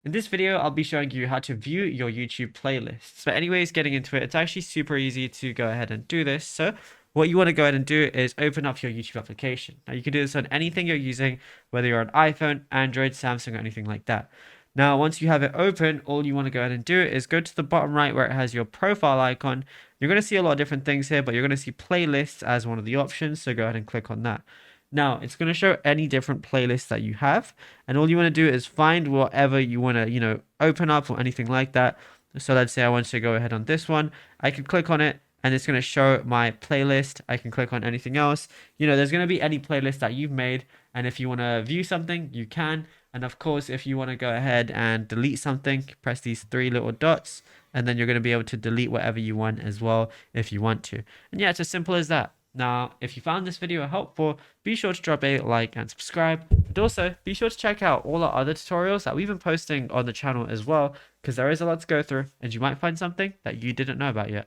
In this video, I'll be showing you how to view your YouTube playlists. But anyways, getting into it, it's actually super easy to go ahead and do this. So what you want to go ahead and do is open up your YouTube application. Now you can do this on anything you're using, whether you're on iPhone, Android, Samsung, or anything like that. Now, once you have it open, all you want to go ahead and do is go to the bottom right where it has your profile icon. You're going to see a lot of different things here, but you're going to see playlists as one of the options. So go ahead and click on that. Now, it's going to show any different playlists that you have, and all you want to do is find whatever you want to, open up or anything like that. So let's say I want to go ahead on this one. I can click on it, and it's going to show my playlist. I can click on anything else. There's going to be any playlist that you've made, and if you want to view something, you can. And of course, if you want to go ahead and delete something, press these three little dots, and then you're going to be able to delete whatever you want as well if you want to. And yeah, it's as simple as that. Now, if you found this video helpful, be sure to drop a like and subscribe. And also, be sure to check out all our other tutorials that we've been posting on the channel as well, because there is a lot to go through, and you might find something that you didn't know about yet.